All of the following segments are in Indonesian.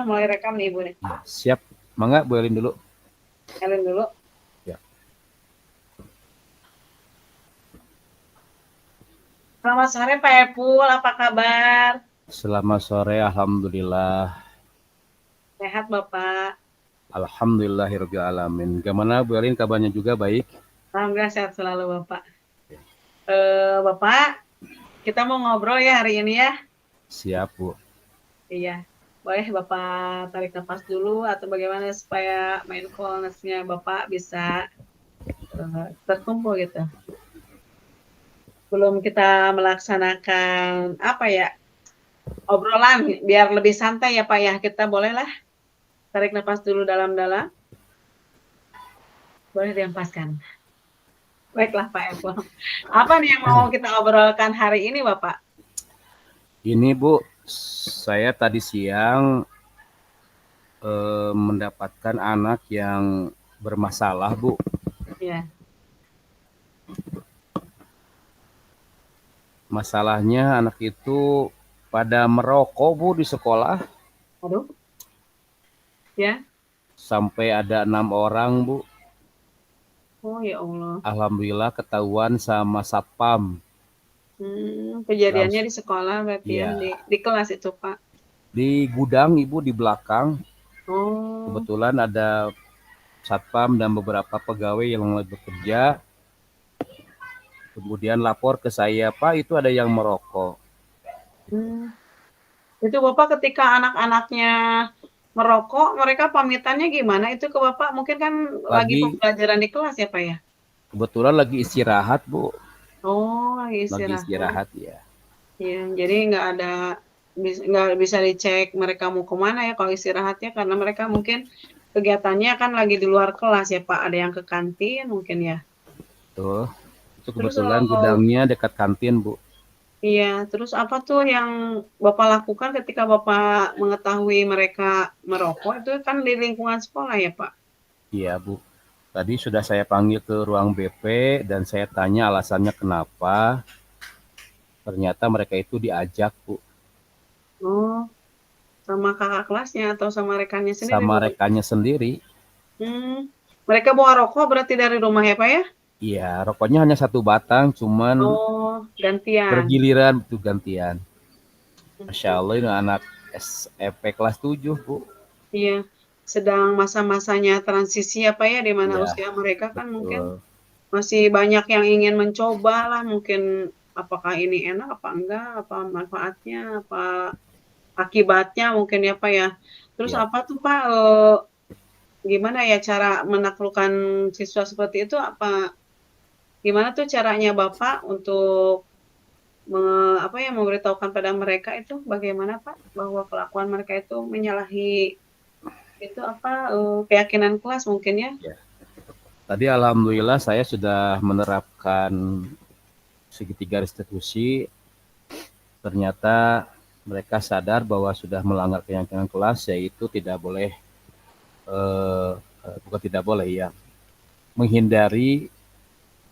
Mulai rekam nih Ibu nih. Ya, siap. Mangga Bu Elin dulu. Elin dulu. Ya. Selamat sore Pak Epul, apa kabar? Selamat sore, alhamdulillah. Sehat Bapak? Alhamdulillahirabbil alamin. Gimana Bu Elin, kabarnya juga baik? Alhamdulillah sehat selalu Bapak. Bapak, kita mau ngobrol ya hari ini ya? Siap Bu. Iya. Boleh Bapak tarik nafas dulu atau bagaimana supaya mindfulness-nya Bapak bisa terkumpul gitu. Belum kita melaksanakan apa ya, obrolan biar lebih santai ya Pak ya. Kita bolehlah tarik nafas dulu dalam-dalam. Boleh dihempaskan. Baiklah Pak Epul. Apa nih yang mau kita obrolkan hari ini Bapak? Ini Bu, saya tadi siang mendapatkan anak yang bermasalah Bu. Iya. Masalahnya anak itu pada merokok Bu di sekolah. Aduh. Ya. Sampai ada 6 orang Bu. Oh ya Allah. Alhamdulillah ketahuan sama satpam. Kejadiannya Langsung, di sekolah berarti ya, iya, di kelas itu Pak. di gudang Ibu di belakang. Oh. Kebetulan ada satpam dan beberapa pegawai yang lagi bekerja. Kemudian lapor ke saya, Pak itu ada yang merokok. Itu Bapak ketika anak-anaknya merokok, mereka pamitannya gimana itu ke Bapak? Mungkin kan lagi Lagi pembelajaran di kelas ya Pak ya? kebetulan lagi istirahat Bu, Oh, lagi lagi istirahat. istirahat ya. Ya, jadi nggak bisa dicek mereka mau kemana ya kalau istirahatnya karena mereka mungkin kegiatannya kan lagi di luar kelas ya Pak. Ada yang ke kantin mungkin ya. Tuh, itu Terus kebetulan gudangnya dekat kantin Bu. iya, terus apa tuh yang Bapak lakukan ketika Bapak mengetahui mereka merokok itu kan di lingkungan sekolah ya Pak? Iya Bu. Tadi sudah saya panggil ke ruang BP dan saya tanya alasannya kenapa. Ternyata mereka itu diajak Bu, Oh, sama kakak kelasnya atau sama rekannya sendiri sama Bapak? rekannya sendiri. Mereka bawa rokok berarti dari rumah ya Pak ya? Iya, rokoknya hanya satu batang, cuman Oh, gantian. bergiliran itu gantian. Masya Mhm. Allah ini anak SMP kelas 7 Bu. Iya, sedang masa-masanya transisi ya Pak ya, di mana Iya, usia mereka kan mungkin betul. masih banyak yang ingin mencoba lah, mungkin apakah ini enak apa enggak, apa manfaatnya, apa akibatnya mungkin ya Pak ya. Terus Iya. apa tuh Pak, gimana ya cara menaklukkan siswa seperti itu, apa gimana tuh caranya Bapak untuk apa ya, memberitahukan pada mereka itu bagaimana Pak, bahwa kelakuan mereka itu menyalahi itu apa, keyakinan kelas mungkin ya? Ya. Tadi alhamdulillah saya sudah menerapkan segitiga restitusi. Ternyata mereka sadar bahwa sudah melanggar keyakinan kelas, yaitu tidak boleh eh, bukan tidak boleh ya, menghindari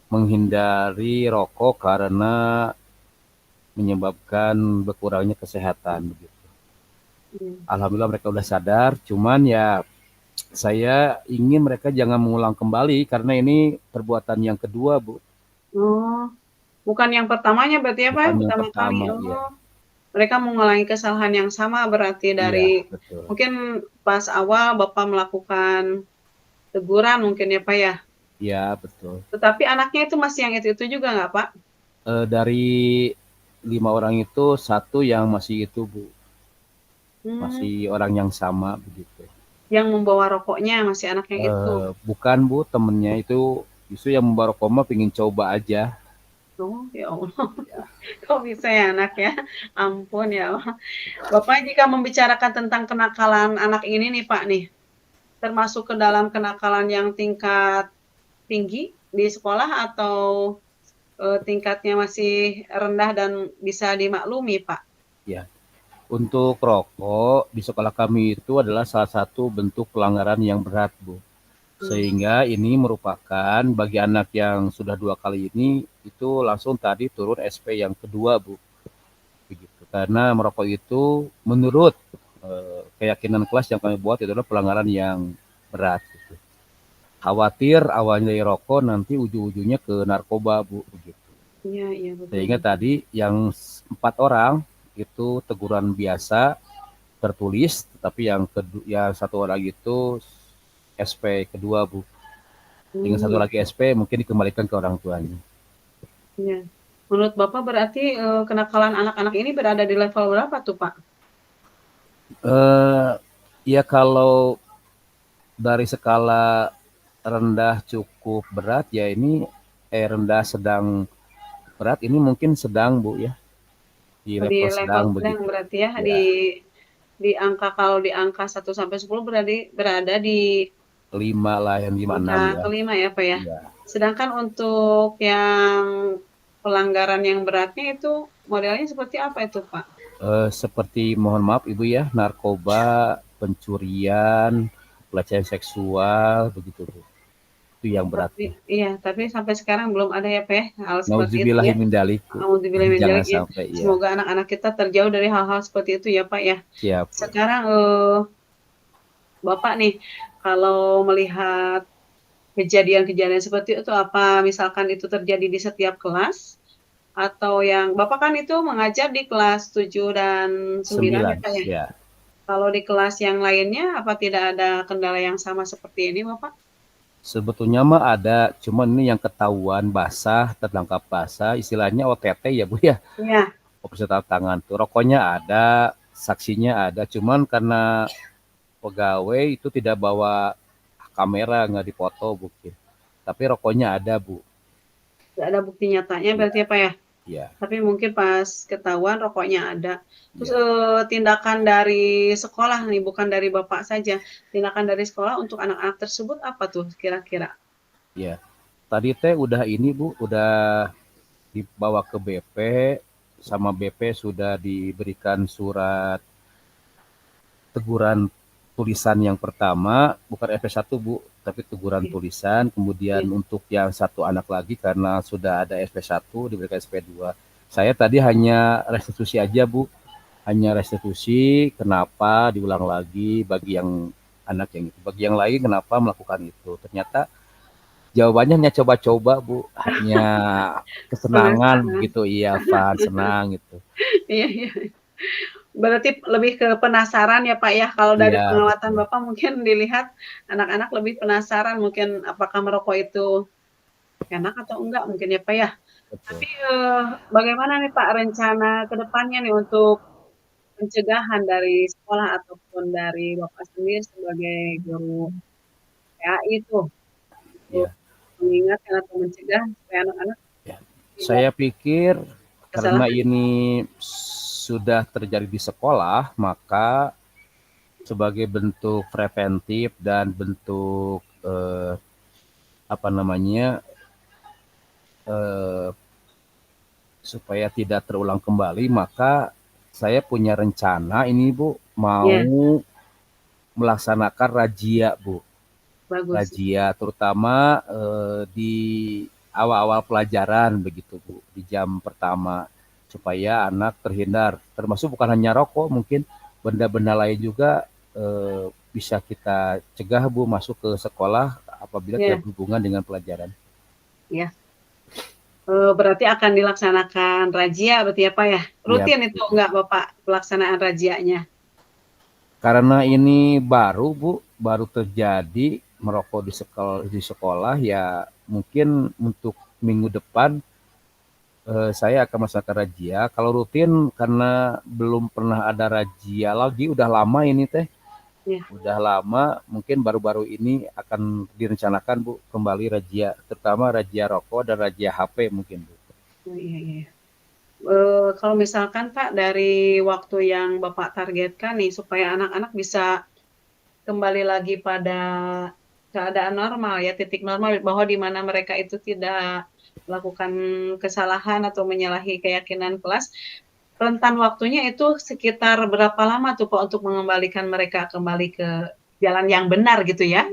menghindari rokok karena menyebabkan berkurangnya kesehatan begitu. Mmm. Alhamdulillah mereka udah sadar, cuman ya saya ingin mereka jangan mengulang kembali karena ini perbuatan yang kedua, Bu. Oh, bukan yang pertamanya berarti ya Pak ya, Bukan yang pertama kali? pertama, ya. Oh, mereka mengulangi kesalahan yang sama berarti Iya, dari betul. mungkin pas awal Bapak melakukan teguran mungkin ya Pak ya? Iya, betul. Tetapi anaknya itu masih yang itu-itu juga nggak Pak? Dari 5 orang itu satu yang masih itu, Bu. Mmm, Masih orang yang sama begitu. yang membawa rokoknya masih anak yang itu? Bukan, Bu, temennya itu justru yang membawa koma pengen coba aja. Oh, ya Allah, Ya, kok bisa ya anak ya? Ampun ya Allah. Bapak jika membicarakan tentang kenakalan anak ini nih Pak nih, termasuk ke dalam kenakalan yang tingkat tinggi di sekolah atau, tingkatnya masih rendah dan bisa dimaklumi, Pak? ya. Untuk rokok di sekolah kami itu adalah salah satu bentuk pelanggaran yang berat, Bu. Sehingga ini merupakan bagi anak yang sudah 2 kali ini, itu langsung tadi turun SP yang kedua, Bu. Begitu. Karena merokok itu menurut keyakinan kelas yang kami buat itu adalah pelanggaran yang berat. Gitu. Khawatir awalnya dari rokok nanti ujung-ujungnya ke narkoba, Bu. Begitu. Iya, iya, betul, Sehingga betul. tadi yang 4 orang itu teguran biasa tertulis, tapi yang 1 orang itu SP kedua, Bu. Dengan 1 lagi Oke. SP mungkin dikembalikan ke orang tuanya. Iya. Menurut Bapak berarti, kenakalan anak-anak ini berada di level berapa tuh, Pak? Eh, ya kalau dari skala rendah cukup berat ya ini rendah sedang berat ini mungkin sedang, Bu, ya. Di Di level level sedang sedang begitu. berarti ya, Ya, di angka kalau di angka 1 sampai 10 berarti berada di 5 lah, yang 5 6 angka ya. kelima ya, Pak, ya? Iya. Sedangkan untuk yang pelanggaran yang beratnya itu modelnya seperti apa itu, Pak? Seperti mohon maaf Ibu ya, narkoba, pencurian, pelecehan seksual begitu, Bu. Itu yang berat, Tapi Bu. iya, tapi sampai sekarang belum ada ya, Pak, ya, hal seperti itu ya? Nauzubillahi min dzalik, Bu. Alhamdulillah min Jangan dzalik ya. sampai ya. Semoga anak-anak kita terjauh dari hal-hal seperti itu ya, Pak, ya. Siap, Bu. Sekarang, Bapak nih, kalau melihat kejadian-kejadian seperti itu, apa misalkan itu terjadi di setiap kelas? Atau yang Bapak kan itu mengajar di kelas 7 dan 9 ya, 9, Kak, ya? ya. Kalau di kelas yang lainnya, apa tidak ada kendala yang sama seperti ini, Bapak? Sebetulnya mah ada, cuman ini yang ketahuan basah, tertangkap basah, istilahnya OTT ya, Bu, ya. Iya, Operasi tangkap tangan tuh. Rokoknya ada, saksinya ada, cuman karena pegawai itu tidak bawa kamera, nggak dipoto, Bu. Tapi rokoknya ada, Bu. nggak ada bukti nyatanya Iya, berarti ya, Pak, ya? iya, Tapi mungkin pas ketahuan rokoknya ada. Terus, iya, tindakan dari sekolah nih, bukan dari Bapak saja, tindakan dari sekolah untuk anak-anak tersebut apa tuh kira-kira? iya. Tadi teh udah ini, Bu, udah dibawa ke BP, sama BP sudah diberikan surat teguran tulisan yang pertama, bukan SP1, Bu, tapi teguran Oke, tulisan. Kemudian iya. untuk yang 1 anak lagi karena sudah ada SP1 diberikan SP2. Saya tadi hanya restitusi aja, Bu. Hanya restitusi, kenapa diulang lagi bagi yang anak yang itu. Bagi yang lain kenapa melakukan itu. Ternyata jawabannya hanya coba-coba, Bu. Hanya kesenangan Penasaran. begitu, iya, fun, senang gitu. Iya, iya. Berarti lebih ke penasaran ya, Pak, ya? Kalau dari Iya, pengamatan betul. Bapak mungkin dilihat anak-anak lebih penasaran mungkin apakah merokok itu enak atau enggak mungkin ya, Pak, ya? Betul. Tapi, bagaimana nih, Pak, rencana ke depannya nih untuk pencegahan dari sekolah ataupun dari Bapak sendiri sebagai guru PAI tuh, untuk Ya, mengingatkan atau mencegah supaya anak-anak ya. tidak Saya pikir karena kesalahan ini sudah terjadi di sekolah, maka sebagai bentuk preventif dan bentuk apa namanya eh, supaya tidak terulang kembali, maka saya punya rencana ini, Bu, mau ya, melaksanakan razia, Bu. bagus. Razia terutama di awal-awal pelajaran begitu, Bu, di jam pertama supaya anak terhindar. Termasuk bukan hanya rokok, mungkin benda-benda lain juga bisa kita cegah, Bu, masuk ke sekolah apabila tidak Ya, berhubungan dengan pelajaran. ya. Berarti akan dilaksanakan razia berarti ya, Pak, ya? Iya, Rutin itu betul. enggak Bapak pelaksanaan razianya? Karena ini baru, Bu, baru terjadi merokok di sekolah ya mungkin untuk minggu depan saya akan melaksanakan razia. Kalau rutin karena belum pernah ada razia lagi, udah lama ini teh, Ya. udah lama. Mungkin baru-baru ini akan direncanakan, Bu, kembali razia, terutama razia rokok dan razia HP mungkin, Bu. Oh, iya, iya. Kalau misalkan Pak dari waktu yang Bapak targetkan nih supaya anak-anak bisa kembali lagi pada keadaan normal ya, titik normal bahwa di mana mereka itu tidak melakukan kesalahan atau menyalahi keyakinan kelas, rentan waktunya itu sekitar berapa lama tuh Pak untuk mengembalikan mereka kembali ke jalan yang benar gitu ya?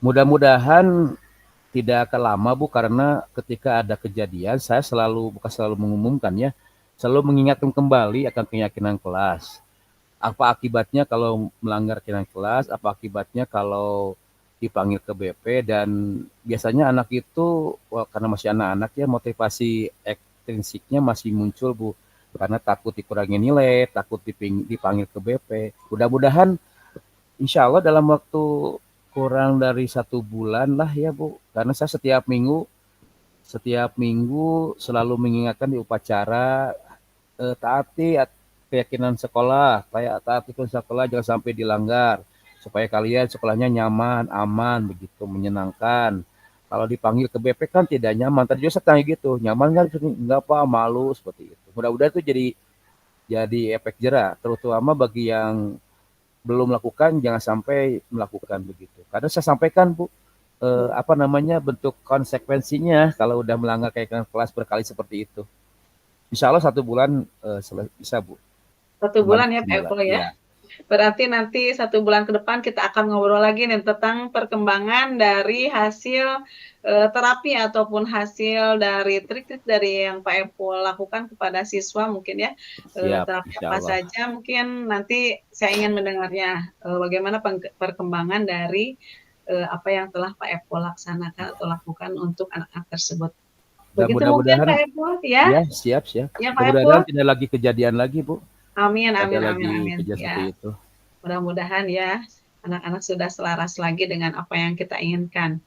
Mudah-mudahan tidak akan lama Bu, karena ketika ada kejadian saya selalu, bukan selalu mengumumkan ya, selalu mengingatkan kembali akan keyakinan kelas. Apa akibatnya kalau melanggar keyakinan kelas, apa akibatnya kalau dipanggil ke BP, dan biasanya anak itu, wah, karena masih anak-anak ya, motivasi ekstrinsiknya masih muncul Bu. Karena takut dikurangi nilai, takut dipanggil ke BP. Mudah-mudahan insya Allah dalam waktu kurang dari 1 bulan lah ya Bu. Karena saya setiap minggu selalu mengingatkan di upacara, taati keyakinan sekolah, taati keyakinan sekolah, jangan sampai dilanggar, supaya kalian sekolahnya nyaman, aman, begitu menyenangkan. Kalau dipanggil ke BP kan tidak nyaman. Tadi juga saya tanya gitu, nyaman kan? Enggak apa, malu seperti itu. Mudah-mudahan itu jadi efek jerah, terutama bagi yang belum melakukan, jangan sampai melakukan begitu. Karena saya sampaikan Bu, apa namanya, bentuk konsekuensinya kalau udah melanggar keyakinan kelas berkali seperti itu. Insya Allah 1 bulan bisa Bu, 1 bulan kembali ke ya Pak semula. Epul ya. Ya, Berarti nanti 1 bulan ke depan kita akan ngobrol lagi nih tentang perkembangan dari hasil terapi ataupun hasil dari trik-trik dari yang Pak Epul lakukan kepada siswa mungkin ya. siap, Terapi insya apa Allah. saja mungkin nanti saya ingin mendengarnya bagaimana perkembangan dari apa yang telah Pak Epul laksanakan atau lakukan untuk anak-anak tersebut. Dan Begitu mungkin mudah-mudahan, Pak Epul ya. ya, siap, siap. Ya Pak Epul. Mudah-mudahan tidak lagi kejadian lagi Bu, Amin tidak ada amin amin lagi amin. kejadian Ya. seperti itu. Mudah-mudahan ya anak-anak sudah selaras lagi dengan apa yang kita inginkan.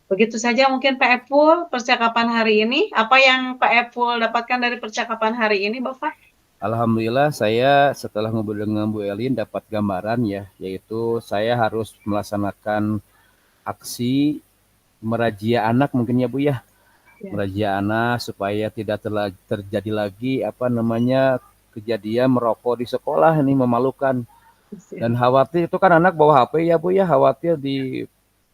Begitu saja mungkin Pak Epul percakapan hari ini. Apa yang Pak Epul dapatkan dari percakapan hari ini, Bapak? Alhamdulillah saya setelah ngobrol dengan Bu Elin dapat gambaran ya, yaitu saya harus melaksanakan aksi merazia anak mungkin ya Bu ya. Ya, Merazia anak supaya tidak terjadi lagi apa namanya, kejadian merokok di sekolah, ini memalukan. Dan siap. khawatir itu kan anak bawa HP ya Bu ya, khawatir di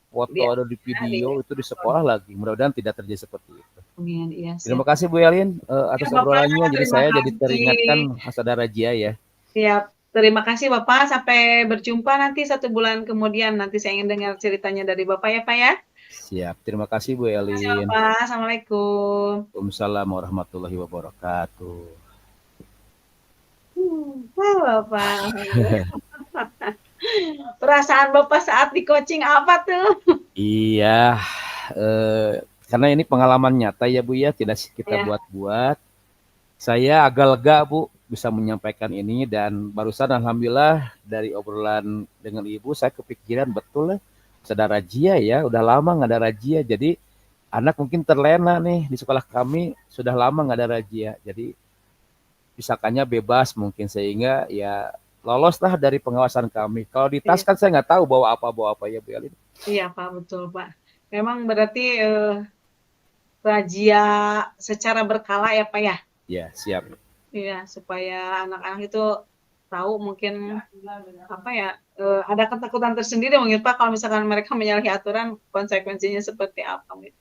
foto Dia atau di di video itu di sekolah lagi. Mudah-mudahan tidak terjadi seperti itu. Amin, iya Terima siap. kasih Bu Elin Ya atas Bapak, obrolannya. Jadi terima saya jadi teringatkan kasih. Hasada Rajia ya. Siap. Terima kasih Bapak, sampai berjumpa nanti 1 bulan kemudian. Nanti saya ingin dengar ceritanya dari Bapak ya Pak ya. Siap. Terima kasih Bu Terima kasih Elin. Bapak, Assalamualaikum. Waalaikumsalam warahmatullahi wabarakatuh. Bapak. Perasaan Bapak saat di coaching apa tuh? Iya, karena ini pengalaman nyata ya Bu ya, tidak kita Ya, buat-buat. Saya agak lega Bu bisa menyampaikan ini, dan barusan alhamdulillah dari obrolan dengan Ibu saya kepikiran betul lah, ada razia ya, udah lama nggak ada razia. Jadi anak mungkin terlena nih, di sekolah kami sudah lama nggak ada razia. Jadi pisakannya bebas mungkin, sehingga ya loloslah dari pengawasan kami. Kalau di tas iya, kan saya nggak tahu bawa apa ya Bu Elin. iya Pak, betul Pak. Memang berarti razia secara berkala ya Pak ya? Ya, siap. Iya, supaya anak-anak itu tahu mungkin apa ya, ada ketakutan tersendiri mungkin Pak kalau misalkan mereka menyalahi aturan konsekuensinya seperti apa gitu.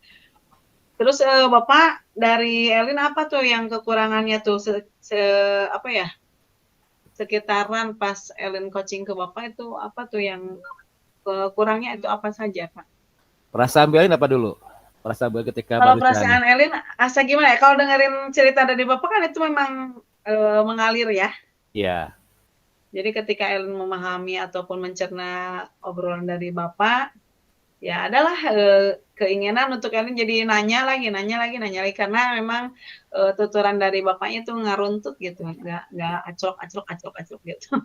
Terus Bapak dari Elin apa tuh yang kekurangannya tuh apa ya, sekitaran pas Elin coaching ke Bapak itu apa tuh yang kurangnya itu apa saja Pak? Perasaan Bu Elin apa dulu? Perasaan Bu Elin ketika Kalau barusan. perasaan Elin asa gimana ya? Kalau dengerin cerita dari Bapak kan itu memang mengalir ya. Ya, Jadi ketika Elin memahami ataupun mencerna obrolan dari Bapak, ya adalah keinginan untuk Elin jadi nanya lagi karena memang tuturan dari Bapaknya itu ngaruntut gitu, nggak aclok gitu.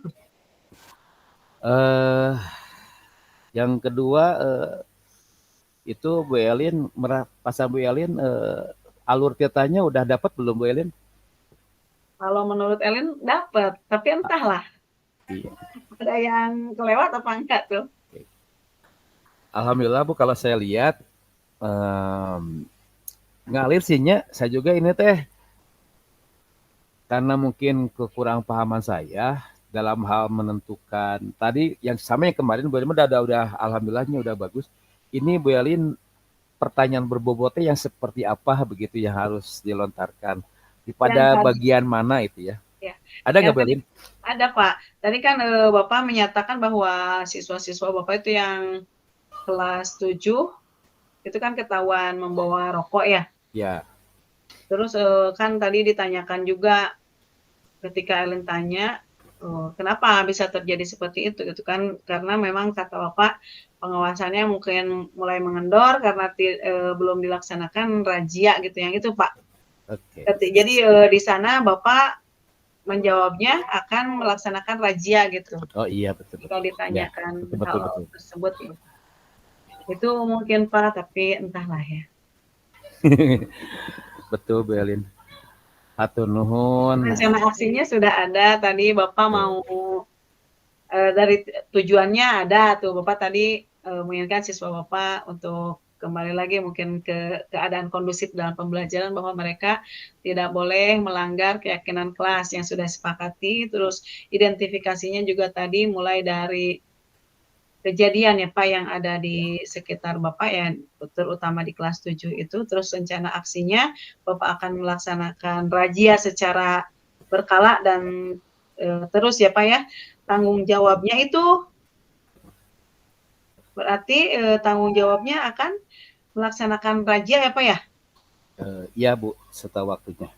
eh yang kedua, itu Bu Elin, pas Bu Elin, alur ceritanya udah dapat belum Bu Elin? Kalau menurut Elin dapat, tapi entahlah Iya. ada yang kelewat apa enggak tuh. Alhamdulillah Bu, kalau saya lihat ngalir sihnya. Saya juga ini teh karena mungkin kekurang pahaman saya dalam hal menentukan tadi yang sama yang kemarin Bu Elin udah alhamdulillahnya udah bagus. Ini Bu Elin pertanyaan berbobotnya yang seperti apa begitu yang harus dilontarkan Yang pada tadi bagian mana itu ya? ya, Ada yang nggak Bu tadi Elin? ada Pak. Tadi kan Bapak menyatakan bahwa siswa-siswa Bapak itu yang kelas 7 itu kan ketahuan membawa rokok ya. Ya. Terus kan tadi ditanyakan juga ketika Ellen tanya, kenapa bisa terjadi seperti itu gitu kan, karena memang kata Bapak pengawasannya mungkin mulai mengendor karena belum dilaksanakan razia gitu yang itu Pak. Oke. Jadi di sana Bapak menjawabnya akan melaksanakan razia gitu. Oh iya betul Jadi kalau betul. Ya, ditanyakan betul hal betul betul. tersebut gitu. Itu mungkin Pak, tapi entahlah ya. Betul Bu Elin. Hatur nuhun. Rencana aksinya sudah ada, tadi Bapak Betul. mau dari tujuannya ada tuh, Bapak tadi menginginkan siswa Bapak untuk kembali lagi mungkin ke keadaan kondusif dalam pembelajaran, bahwa mereka tidak boleh melanggar keyakinan kelas yang sudah disepakati, terus identifikasinya juga tadi mulai dari kejadian ya Pak yang ada di sekitar Bapak ya, terutama di kelas 7 itu, terus rencana aksinya Bapak akan melaksanakan razia secara berkala dan terus ya Pak ya, tanggung jawabnya itu berarti tanggung jawabnya akan melaksanakan razia ya Pak ya? Iya Bu, setelah waktunya.